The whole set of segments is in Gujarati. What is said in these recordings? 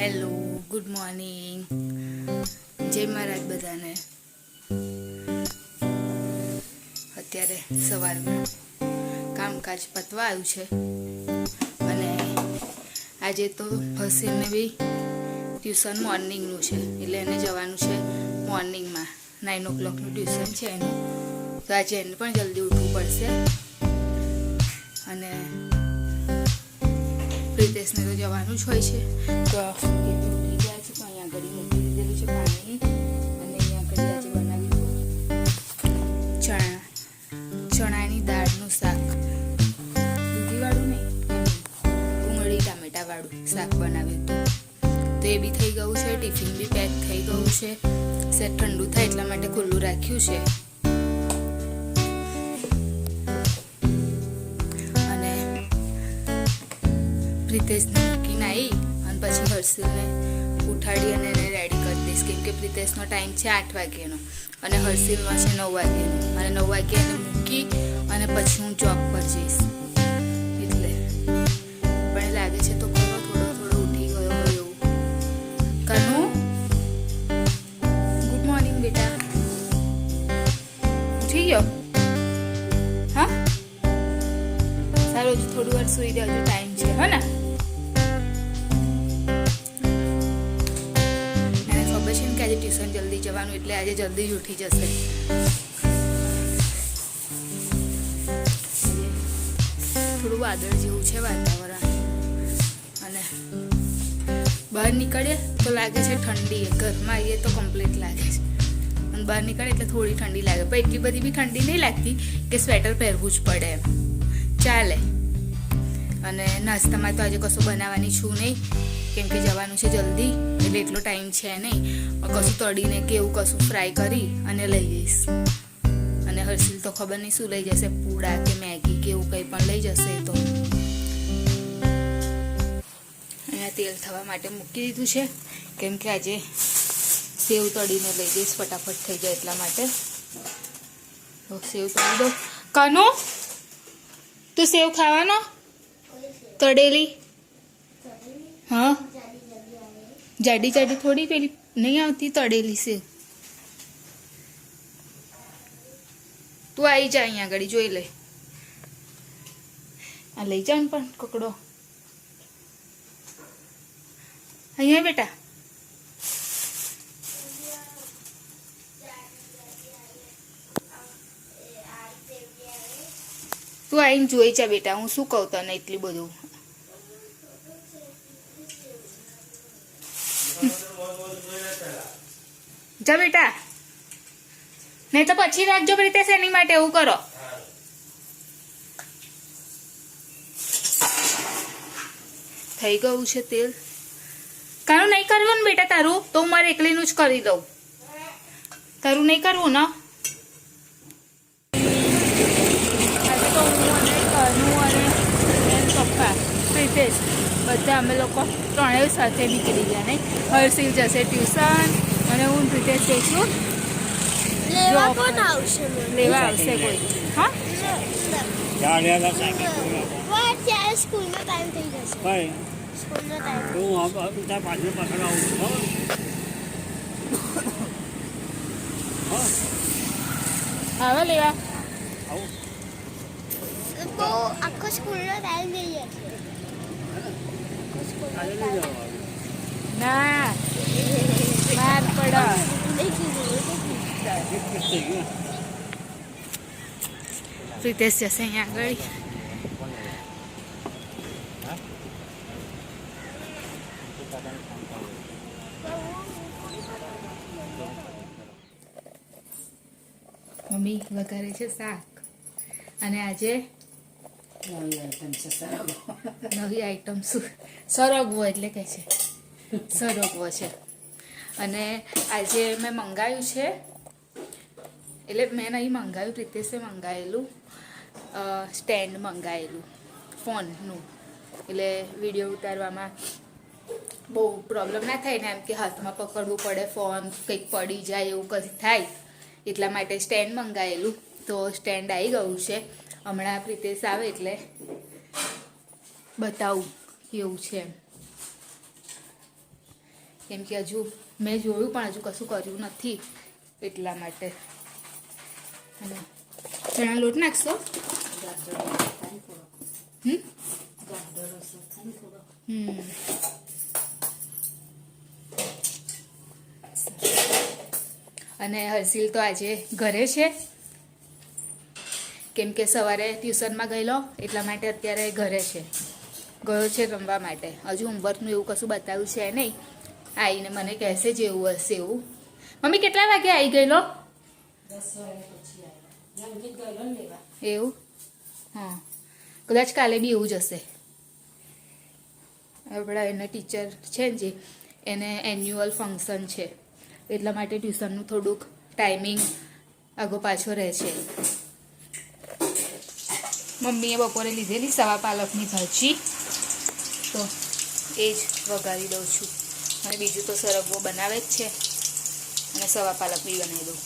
હેલો, ગુડ મોર્નિંગ, જય મહારાજ બધાને. અત્યારે સવારમાં કામકાજ પતવા આવ્યું છે અને આજે તો હસીને બી ટ્યુશન મોર્નિંગનું છે, એટલે એને જવાનું છે મોર્નિંગમાં. 9 o'clockનું ટ્યુશન છે એનું, તો આજે એને પણ જલ્દી ઉઠવું પડશે. અને પ્રિતેશને તો જવાનું જ હોય છે, તો ઉઠી ગયા છે. તો અહીંયા આગળ મૂકી દીધેલું છે પાણી, અને અહીંયા આગળ આજે બનાવ્યું ચણાની દાળનું શાક, દૂધીવાળું નહીં, ડુંગળી ટામેટાવાળું શાક બનાવ્યું હતું. તો એ બી થઈ ગયું છે, ટિફિન બી પેક થઈ ગયું છે. સેટ ઠંડુ થાય એટલા માટે ખુલ્લું રાખ્યું છે. પ્રિતેશને મૂકીને આવી અને પછી હર્ષિલને ઉઠાડી અને એને રેડી કરી દઈશ, કેમ કે પ્રિતેશનો ટાઈમ છે 8 વાગ્યાનો અને હર્ષિલનો છે 9 વાગ્યાનો. અને 9 વાગ્યે એને મૂકી અને પછી હું જોબ પર જઈશ. એટલે પણ લાગે છે તો ખરો થોડો ઉઠી ગયો હોય એવું. કનુ, ગુડ મોર્નિંગ બેટા. ઉઠી ગયો? હા, સારું, થોડી વાર સુઈ જજો, ટાઈમ છે. હે ને? આજે ટ્યુશન જલ્દી જવાનું, એટલે આજે જલ્દી જ ઉઠી જશે. થોડું વાદળ જેવું છે વાતાવરણ, અને બહાર નીકળીએ તો લાગે છે ઠંડી, ઘરમાં આવીએ તો કમ્પ્લીટ લાગે છે. અને બહાર નીકળે એટલે થોડી ઠંડી લાગે, પણ એટલી બધી બી ઠંડી નહીં લાગતી કે સ્વેટર પહેરવું જ પડે એમ, ચાલે. અને નાસ્તામાં તો આજે કશું બનાવવાની છું નહીં, કેમ કે જવાનું છે જલ્દી, એટલે એટલો ટાઈમ છે નહીં. કશું તળીને કે એવું કશું ફ્રાય કરી અને લઈ જઈશ. અને હર્ષિલ તો ખબર નહીં શું લઈ જશે, પૂડા કે મેગી કે એવું કંઈ પણ લઈ જશે. તો અહીંયા તેલ થવા માટે મૂકી દીધું છે, કેમ કે આજે સેવ તળીને લઈ જઈશ, ફટાફટ થઈ જાય એટલા માટે. તો સેવ તળી દો. કનુ, તું સેવ ખાવાનો? તળેલી? હા, જાડી જાડી થોડી, પેલી નહીં આવતી તળેલી સેવ. તું આવી જા, અહીંયા આગળ જોઈ લે. આ લઈ જા ને, પણ કકડો અહીંયા બેટા. તું આવીને જોઈ જા બેટા, હું શું કહું તને એટલી બધું. જા બેટા, નહીં તો પછી રાખજો પ્રિતેશ, એની માટે એવું કરો. થઈ ગયું છે તેલ. કારું નહીં કરવું ને બેટા તારું, તો હું મારે એકલીનું જ કરી દઉં. તારું નહીં કરવું ને? આજે તો હું અને કનુ અને પપ્પા પ્રિતેશ બધા અમે લોકો ત્રણેય સાથે નીકળી ગયા. નહીં, હર્ષિલ જશે ટ્યુશન અને હું પ્રિતેશ જઈશું. લેવા કોણ આવશે? લેવા આવશે કોઈ. હા, સ્કૂલનો ટાઈમ થઈ જશે. સ્કૂલનો ટાઈમ આવે લેવા. બહુ આખો સ્કૂલનો ટાઈમ થઈ જશે. ના, માર પડો. પ્રિતેશ જશે અહીંયા આગળ. મમ્મી વઘારે છે શાક, અને આજે નવી આઈટમ છે સરગવો. નવી આઈટમ શું? સરગવો એટલે કે છે સરગવો છે. અને આજે મેં મંગાવ્યું છે, એટલે મેં નહીં મંગાવ્યું, પ્રિતેશે મંગાવેલું સ્ટેન્ડ મંગાવેલું ફોનનું, એટલે વિડીયો ઉતારવામાં બહુ પ્રોબ્લેમ ના થાય ને, એમ કે હાથમાં પકડવું પડે ફોન, કંઈક પડી જાય એવું કંઈ થાય, એટલા માટે સ્ટેન્ડ મંગાવેલું. તો સ્ટેન્ડ આવી ગયું છે. હમણાં પ્રિતેશ આવે એટલે બતાવું કેવું છે. કેમ કે હજુ મેં જોયું પણ હજુ કશું કર્યું નથી એટલા માટે. અને ચણા લોટ નાખશો? અને હર્ષિલ તો આજે ઘરે છે કેમ કે સવારે ટ્યુશનમાં ગયેલો એટલા માટે અત્યારે ઘરે છે, ગયો છે રમવા માટે. હજુ હોમવર્કનું એવું કશું બતાવ્યું છે નહીં. આવીને મને કહેશે જેવું હશે એવું. મમ્મી કેટલા વાગે આવી ગયેલો? 10 વાગ્યા પછી આવ્યો. એવું? હા, કદાચ કાલે બી એવું જ હશે. આપણા એના ટીચર છે ને જે એને એન્યુઅલ ફંક્શન છે એટલા માટે ટ્યુશનનું થોડુંક ટાઈમિંગ આગો પાછો રહે છે. મમ્મીએ બપોરે લીધેલી સવા પાલકની ભાજી, તો એ જ વઘારી દઉં છું. અને બીજું તો સરગવો બનાવે જ છે અને સવા પાલક બી બનાવી દઉં.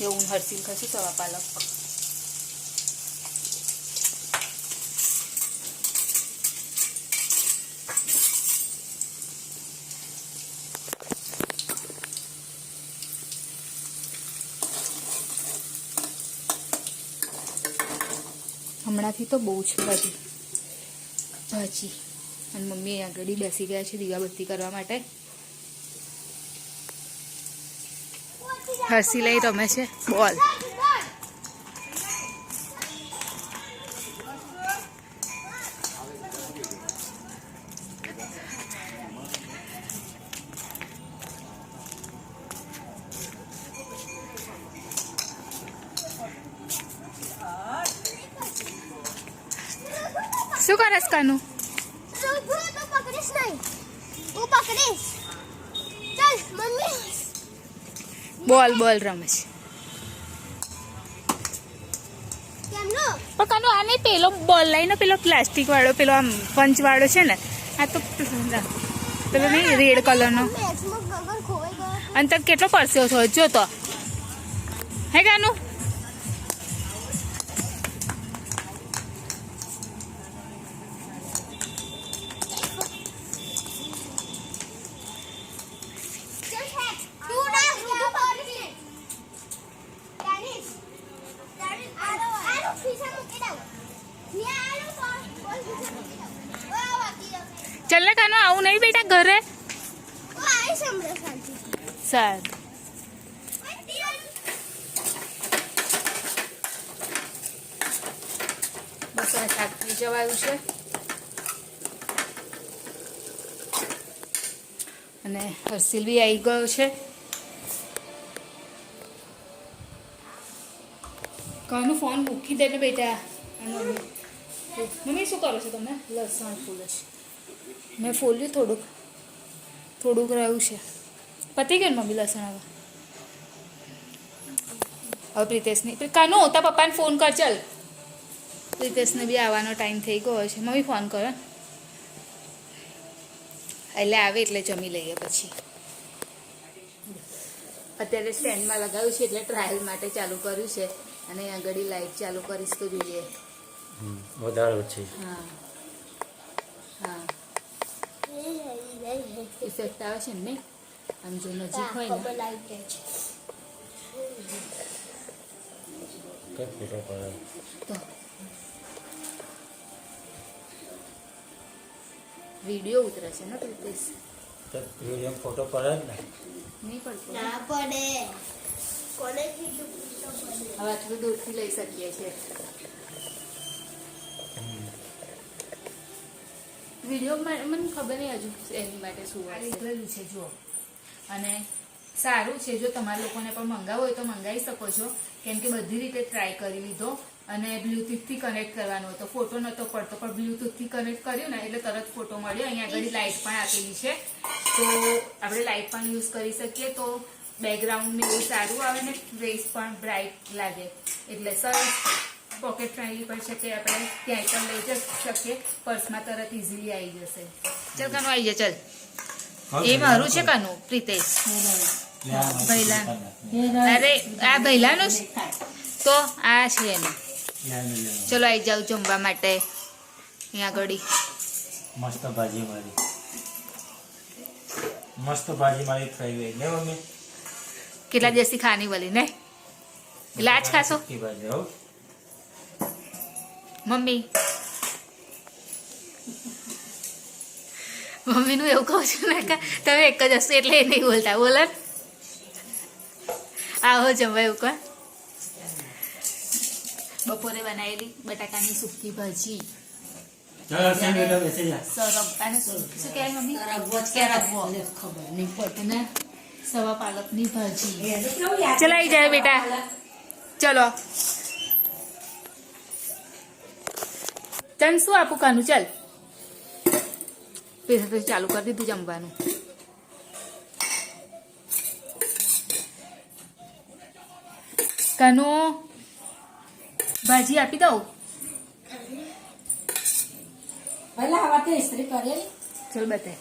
એવું હર્ષિલ ખાશું સવા પાલક. હમણાંથી તો બહુ જ બધી ભાજી. અને મમ્મી આગળ બેસી ગયા છે દીવાબત્તી કરવા માટે. હર્ષિલ લઈ રમે છે બોલ. શું કરસ કાનું? પકડીશ નહીં, હું પકડીશ. ચાલ મમ્મી. બોલ બોલ રમે છે. કેમનો? પણ કાનું આ નહીં, પેલો બોલ લઈને પેલો પ્લાસ્ટિક વાળો પેલો આમ પંચ વાળો છે ને, આ તો પેલો નહીં રેડ કલરનો. મેચમાં ગગન ખોવાઈ ગયો. અને તને કેટલો પરસ્યો છો જો તો. હે કાનું? ચલ ને કાનું, આવું નહીં બેટા ઘરે. સારું. બસ આ શાક થઈ જવાયું છે અને હર્ષિલ બી આવી ગયો છે. કાનું ફોન મૂકી દે ને બેટા. મમ્મી શું કરો છો તમે? લસણ ફૂલે છે. મેં ફોલ્યું થોડુંક રહ્યું છે. પતી ગયું મમ્મી લસણ? હવે પ્રિતેશની કાનું તારા પપ્પાને ફોન કર. ચાલ, પ્રિતેશને બી આવવાનો ટાઈમ થઈ ગયો છે. મમ્મી ફોન કરો એટલે આવે એટલે જમી લઈએ પછી. અત્યારે સ્ટેન્ડમાં લગાવ્યું છે એટલે ટ્રાયલ માટે ચાલુ કર્યું છે. અને આગળ લાઈટ ચાલુ કરીશ તો જોઈએ. વધારે છે. હા હા, ઇફેક્ટ આવે છે ને નહીં? આમ જો નજીક હોય ને તો વિડીયો ઉતરે છે ને પ્રિતેશ? વિડીયો ફોટો પડે જ ને? નહીં પડતો. ના પડે. કોને કીધું? હવે આટલું દૂરથી લઈ શકીએ છીએ. વિડીયો મને ખબર નહીં હજુ એની માટે શું નીકળેલું છે જુઓ. અને સારું છે, જો તમારા લોકોને પણ મંગાવવું હોય તો મંગાવી શકો છો. કેમ કે બધી રીતે ટ્રાય કરી લીધો. અને બ્લૂટૂથથી કનેક્ટ કરવાનો હતો, ફોટો નહોતો પડતો, પણ બ્લૂટૂથથી કનેક્ટ કર્યું ને એટલે તરત ફોટો મળ્યો. અહીંયા આગળ લાઇટ પણ આપેલી છે, તો આપણે લાઇટ પણ યુઝ કરી શકીએ. તો બેકગ્રાઉન્ડ ને એવું સારું આવે ને ફેસ પણ બ્રાઇટ લાગે. એટલે સરસ પોકેટ ફ્રેન્ડલી પણ છે કે આપણે ક્યાંય પણ લઈ જઈ શકીએ. પર્સમાં તરત ઇઝીલી આવી જશે. ચાલ કાનું આવી જાય. ચાલ, એ મારું છે કાનું પ્રિતેશ ભૈલા. અરે આ ભૈલાનું જ તો આ છે એનું. ચલો આવી જાવ જમવા માટે. અહીંયા આગળ મસ્ત ભાજી મારી. મસ્ત ભાજી મારી થઈ ગઈ ને મમ્મી કેટલા દિવસથી ખાની વળી ને એટલે આજ ખાશો સુકી ભાજી હો મમ્મી મમ્મીનું એવું કહું છું ને કે તમે એક જ હશો એટલે એ નહીં બોલતા બોલો ને. આવો જમવા એવું કહો. બપોરે બનાવેલી બટાકાની સૂકી ભાજી ચાલો સેન્ડવીચ બેસી જા સરબ અને શું કહેવાય મમ્મી કેરગવો અને સવા પાલકની ભાજી ચલો આવી જાય બેટા ચલો તને શું આપું કાનું ચાલ પછી ચાલુ કરી દીધું જમવાનું કાનો ભાજી આપી દઉં પહેલા આવા તે ઇસ્ત્રી કરેલી ચલ બતાય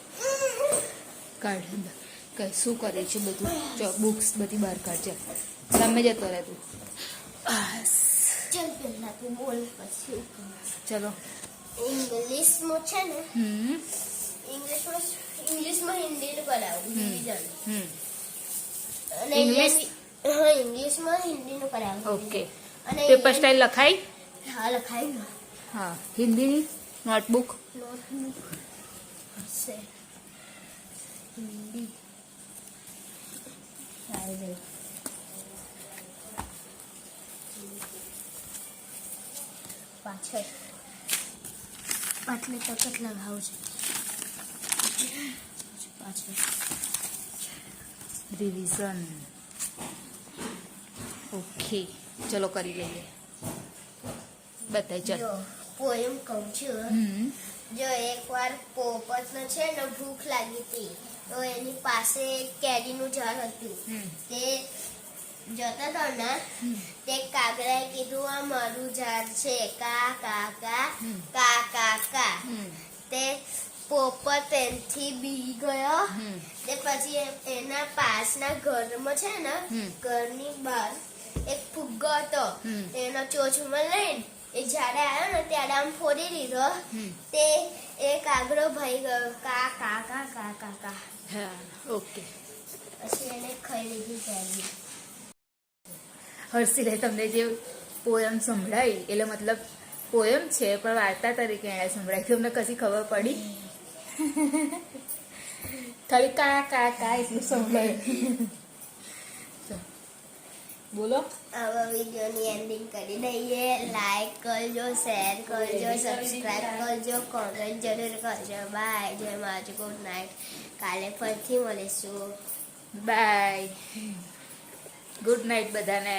કાઢ કઈ શું કરે છે બધું જો બુક્સ બધી બહાર કાઢ ચાલ તમે જતો રહે તું ચલ પહેલા તું બોલ પછી ચલો ઇંગ્લિશમાં છે ને હમ ઇંગ્લિશમાં હિન્દીનું કરાવું ડિવિઝન અને ઇંગ્લિશ? હા ઇંગ્લિશમાં હિન્દીનું કરાવું ઓકે અને પેપર સ્ટાઇલ લખાઈ હા લખાય ને હા હિન્દીની નોટબુક નોટબુક હશે હિન્દી આવી ગઈ પાછળ પાટલે તકત લગાવું છે પાછળ રિવિઝન ઓકે ચલો કરી લઈએ બતાય ચલ જો પોયમ કહું છું હમ જો એકવાર પોપટને છે ને ભૂખ લાગી હતી તો એની પાસે એક કેરીનું ઝાડ હતું હમ તે જતો હતો ને તે કાગડાએ કીધું આ મારું ઝાડ છે કા કા કા કા કા કા હમ તે પોપટ એનથી બી ગયો હમ તે પછી એના પાસના ઘરમાં છે ને હમ. ઘરની બહાર એક ફુગ્ગો હતો હમ. એનો ચોચમાં લઈને એ જ્યારે આવ્યો ને ત્યારે આમ ફોડી દીધો હમ. તે એ કાગડો ભાઈ ગયો કા કા કા કા કા કા હા ઓકે પછી એને ખાઈ લીધી કેરી હર્ષિલે તમને જે પોયમ સંભળાવી એટલે મતલબ પોયમ છે પણ વાર્તા તરીકે એણે સંભળાવી તમને કશી ખબર પડી ખાલી કા કા કા એટલું સંભળાયું બોલો આવા વિડીયોની એન્ડિંગ કરી દઈએ લાઈક કરજો શેર કરજો સબસ્ક્રાઇબ કરજો કોમેન્ટ જરૂર કરજો બાય જય માજી ગુડ નાઇટ કાલે ફરીથી મળીશું બાય ગુડ નાઇટ બધાને